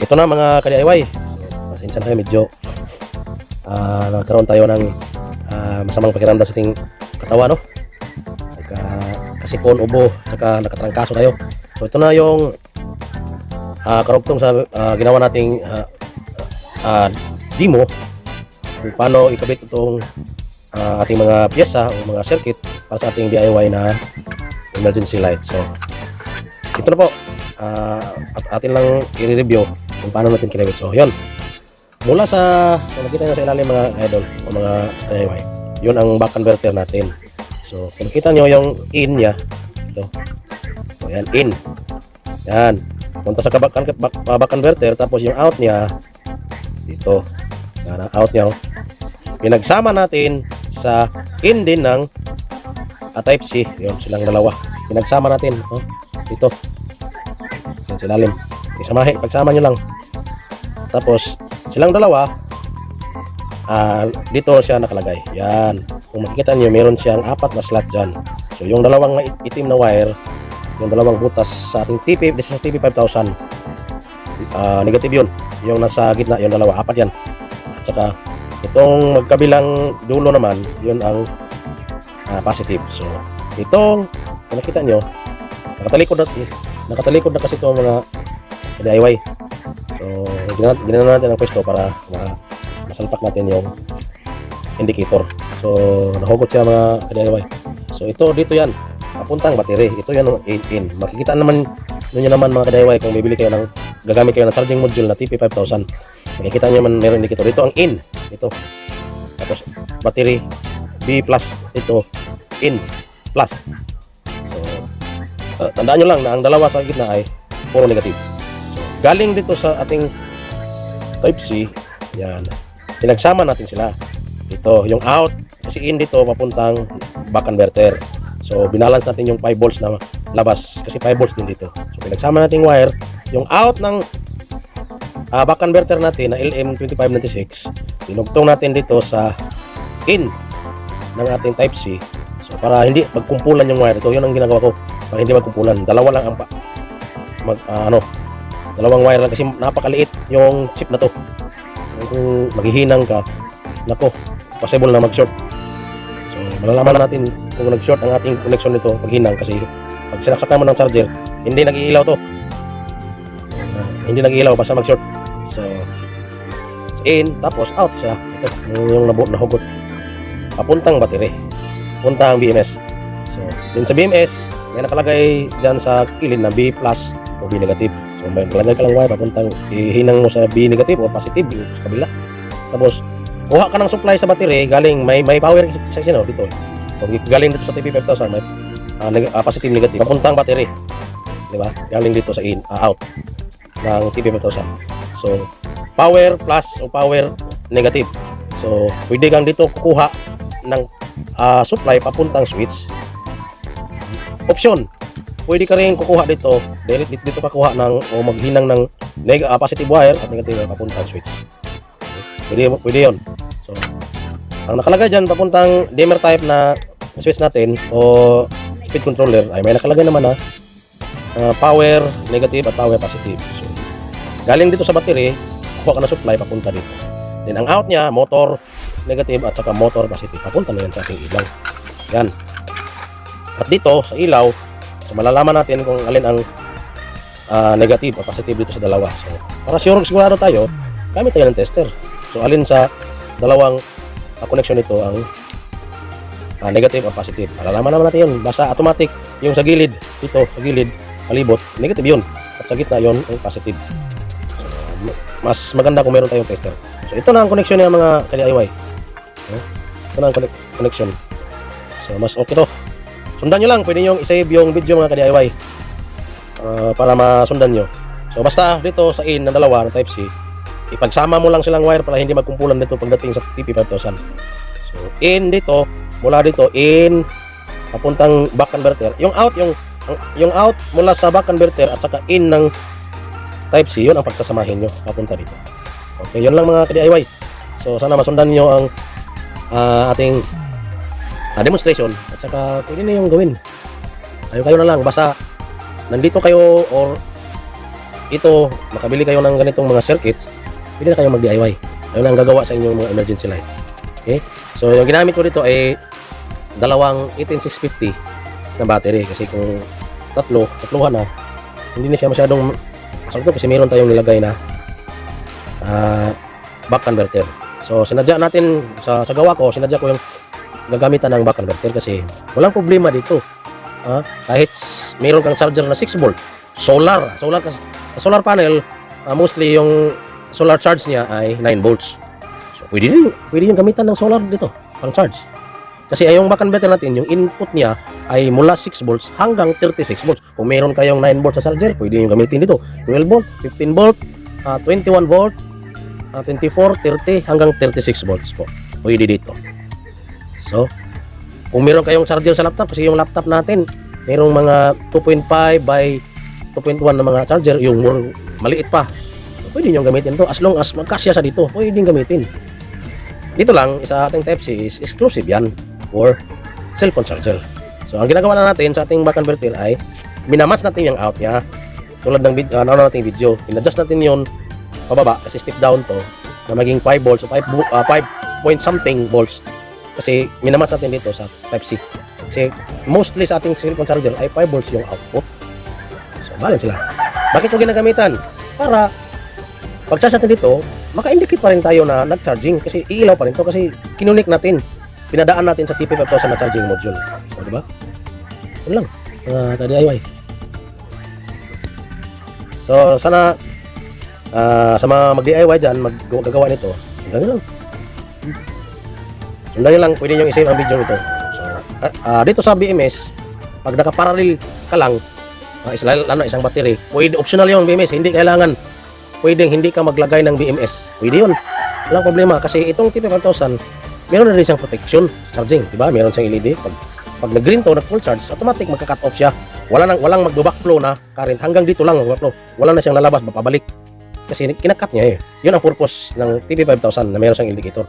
ito na mga ka-DIY. So, pasensya na kayo, medyo nagkaroon tayo ng masamang pakiramdam sa ating katawan, no? Kasipon, ubo, saka nakatrangkaso tayo. So ito na yung karugtong sa ginawa nating demo kung paano ikabit itong ating mga piyesa o mga circuit para sa ating DIY na emergency light. So ito na po, at atin lang i-review kung paano natin kinabit. So yun, mula sa kung nakita nyo sa ilalim mga idol o mga DIY, yun ang back converter natin. So kung nakita nyo yung in nya, ito, so yan, in, yan, punta sa back converter, tapos yung out nya dito, yan, out nya, pinagsama natin sa in din ng type C, yun, silang dalawa, pinagsama natin, dito, yan, silalim, pagsama nyo lang, tapos silang dalawa, dito siya nakalagay, yan, kung makikita nyo, meron siyang 4 na slot dyan. So yung dalawang itim na wire, yung dalawang butas sa ating TP, this is TP5000, negative yun, yung nasa gitna, yung dalawa, 4 yan, at saka itong magkabilang dulo naman, yun ang positive. So itong, kung nakita nyo, nakatalikod na kasi itong mga DIY. So ginawa natin ang pwesto para masalpak natin yung indicator. So nahugot siya mga DIY. So ito dito yan, papuntang battery. Ito yan ang in. Makikita naman ninyo naman mga DIY kung bibili kayo ng, gagamit kayo ng charging module na TP5000. Makikita nyo man meron indicator. Ito ang in. Ito. Tapos battery B+. Ito in plus. So tandaan nyo lang na ang dalawa sa gitna ay puro negative. So galing dito sa ating type C, yan, pinagsama natin sila. Ito yung out, kasi in dito papuntang back converter. So binalance natin yung 5 volts na labas, kasi 5 volts din dito. So pinagsama natin wire, yung out ng back converter natin na LM2596, tinugtong natin dito sa in ng ating type C. So para hindi magkumpulan yung wire, ito yun ang ginagawa ko, para hindi magkumpulan. Dalawa lang ang dalawang wire lang, kasi napakaliit yung chip na to. So kung maghihinang ka, nako, possible na mag-short. So malalaman natin kung nag-short ang ating connection nito pag hinang, kasi pag sinaksakan mo ng charger, hindi nag-iilaw to, hindi nag-iilaw basta mag-short. So in, tapos out siya, ito yung nahugot papuntang battery, papuntang BMS. So din sa BMS may nakalagay dyan sa kilid na B+ o B negative. So may nakalagay ka lang wire papuntang, ihinang mo sa B negative o positive sa kabila. Tapos kuha ka ng supply sa battery, galing may power section dito. So galing dito sa TP5000, may positive negative papuntang battery, di ba? Galing dito sa in, out ng TP5000. So power plus o power negative. So pwede kang dito kukuha ng supply papuntang switch. Option, pwede ka rin kukuha dito, dito ka kuha ng o maghinang ng positive wire at negative papuntang switch. Pwede yun. So ang nakalagay dyan papuntang dimmer type na switch natin o speed controller ay may nakalagay naman na power negative at power positive. So galing dito sa battery, kuha ka na supply papunta dito. Then ang out nya, motor negative at saka motor positive, papunta na yan sa ating ilaw. Yan. At dito sa ilaw, so malalaman natin kung alin ang negative o positive dito sa dalawa. So para sigurado tayo, gamit tayo ng tester. So alin sa dalawang connection nito ang negative o positive. Malalaman naman natin yun. Basta automatic yung sa gilid, dito sa gilid, palibot, negative yun. At sa gitna yun ang positive. So mas maganda kung meron tayong tester. So ito na ang connection ng mga ka-DIY. Ito na ang connection. So mas okay to. Sundan nyo lang, pwede nyo i-save yung video mga ka-DIY para masundan nyo. So basta dito sa in na dalawa na type C, ipagsama mo lang silang wire para hindi magkumpulan dito pagdating sa TP5000. So in dito, mula dito in papuntang back converter. Yung out mula sa back converter at saka in ng type C, yun ang pagsasamahin nyo papunta dito. Okay, yun lang mga ka-DIY. So sana masundan nyo ang ating demonstration at saka pwede na yung gawin. Kayo na lang, basta nandito kayo or ito, makabili kayo ng ganitong mga circuits, pwede na kayong mag-DIY. Ayun ang gagawa sa inyong mga emergency light. Okay? So, yung ginamit ko dito ay dalawang 18650 na battery. Kasi kung tatluhan na, hindi na siya masyadong sakto kasi meron tayong nilagay na back converter. So, sinadya natin, sa gawa ko, sinadya ko yung gagamitan ng back converter kasi walang problema dito. Kahit meron kang charger na 6 volt, solar kasi sa solar panel, mostly yung solar charge niya ay 9 volts. So, pwede yung gamitan ng solar dito, pang charge. Kasi yung back converter natin, yung input niya ay mula 6 volts hanggang 36 volts. Kung meron kayong 9 volts sa charger, pwede yung gamitin dito. 12 volt, 15 volt, 21 volt, 24, 30, hanggang 36 volts po. Pwede dito. So, kung meron kayong charger sa laptop, kasi yung laptop natin, merong mga 2.5 by 2.1 na mga charger, yung more maliit pa. So, pwede nyo gamitin to as long as magkasya sa dito, pwede gamitin. Dito lang, sa ating Type-C is exclusive yan for cellphone charger. So, ang ginagawa na natin sa ating back converter ay minamatch natin yung out niya. Tulad ng natin video, in-adjust natin yun pababa kasi step down to na maging 5 volts o 5 point something volts kasi minamatch natin dito sa Type-C. Kasi mostly sa ating cellphone charger ay 5 volts yung output. So, balance sila. Bakit ko ginagamitan? Para pag-charge natin dito, maka-indicate pa rin tayo na nag-charging kasi iilaw pa rin to kasi kinunik natin, pinadaan natin sa TP5000 na charging module. So, diba? Yun lang, ka-DIY. So, sana sa mga mag-DIY dyan, maggagawa nito, sundan nyo lang. Sundan nyo lang, pwede nyo i-save ang video nito. So, dito sa BMS, pag nakaparallel ka lang, isang battery, pwede, optional yung BMS, hindi kailangan, pwedeng hindi ka maglagay ng BMS. Pwede yun. Walang problema kasi itong TP5000, meron na rin siyang protection charging, di ba? Meron siyang LED. Pag nag-green to, nag-full charge, automatic magka-cut off siya. Walang magbo-backflow na current. Hanggang dito lang magbo-backflow. Wala na siyang lalabas, mapabalik. Kasi kinakat niya eh. Yun ang purpose ng TP5000 na meron siyang indicator.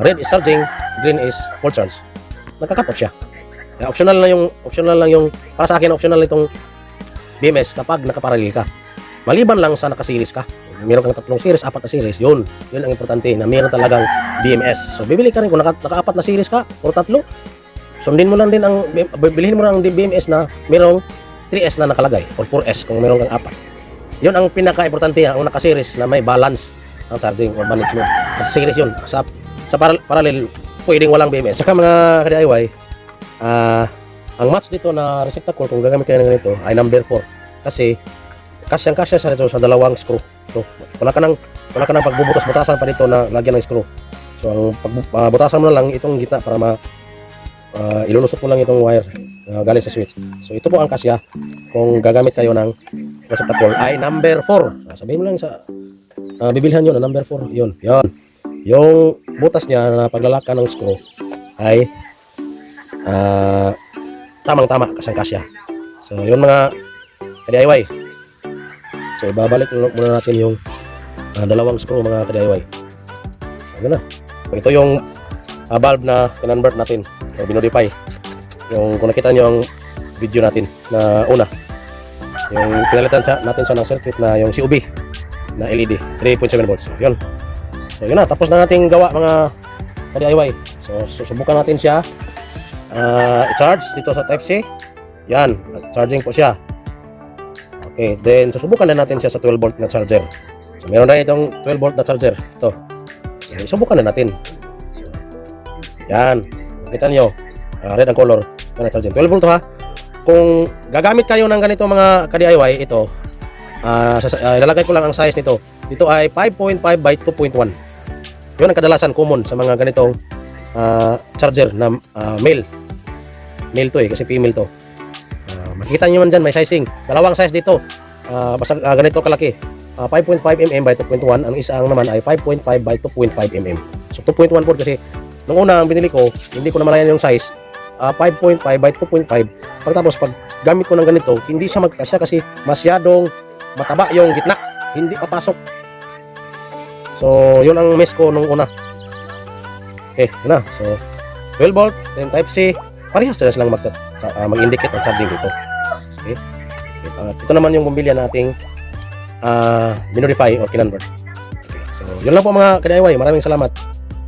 Red is charging, green is full charge. Nagka-cut off siya. Kaya optional lang yung para sa akin optional itong BMS kapag nakaparallel ka. Maliban lang sa naka-series ka. Meron kang 3 series, 4 na series, yun ang importante na meron talagang BMS. So bibili ka rin kung naka-4 na series ka o 3, sundin mo lang din bilhin mo lang ang BMS na merong 3S na nakalagay or 4S kung meron kang 4. Yun ang pinaka-importante, ang naka-series na may balance ng charging or management. Sa series yun. Sa parallel, pwedeng walang BMS. Saka mga ka-DIY, ang match dito na receptacle kung gagamit kayo ng ganito ay number 4. Kasi kasyang-kasya sa dito sa dalawang screw. So, wala ka nang pagbubutas-butasan pa dito na lagyan ng screw. So, ang butasan mo na lang itong gitna para ilulusot mo lang itong wire galing sa switch. So, ito po ang kasya kung gagamit kayo ng receptacle ay number 4. Sabihin mo lang bibilhan nyo na number 4. Yun. Yung butas niya na paglalaka ng screw ay tamang-tama, kasyang-kasya. So, yun mga ka-DIY. So, ibabalik muna natin yung dalawang screw mga ka-DIY. So, yun na. Ito yung valve na kinonvert natin. So, binodify. Yung kung nakita nyo ang video natin na una. Yung pinalitan natin siya ng circuit na yung COB na LED 3.7 volts. So, yun. So, yun na. Tapos na nating gawa mga ka-DIY. So, susubukan natin siya. I-charge dito sa Type-C. Yan. Charging po siya. Okay, then susubukan na natin siya sa 12 volt na charger. So meron na itong 12 volt na charger. Ito. So, subukan na natin. So, yan. Kita nyo. Red ang color. Yan ang charger. 12 volt to ha. Kung gagamit kayo ng ganito mga ka-DIY, ito. Ilalagay ko lang ang size nito. Dito ay 5.5 by 2.1. Yun ang kadalasan common sa mga ganitong charger na male. Male to eh, kasi female to. Makikita nyo man dyan, may sizing. Dalawang size dito. Basta ganito kalaki. 5.5 mm by 2.1. Ang isang naman ay 5.5 by 2.5 mm. So 2.1 po kasi nung una ang binili ko, hindi ko na malayan yung size. 5.5 by 2.5. Pagkatapos pag gamit ko ng ganito, hindi siya magkasya kasi masyadong mataba yung gitna. Hindi papasok. So yun ang mess ko nung una. Okay, yun na. So 12 volt, then Type-C. Parehas na silang mag-indicate ang charging dito. Okay. Ito naman yung bumbilya nating binorify o kinonvert. Okay. So, yun lang po mga ka-DIY. Maraming salamat.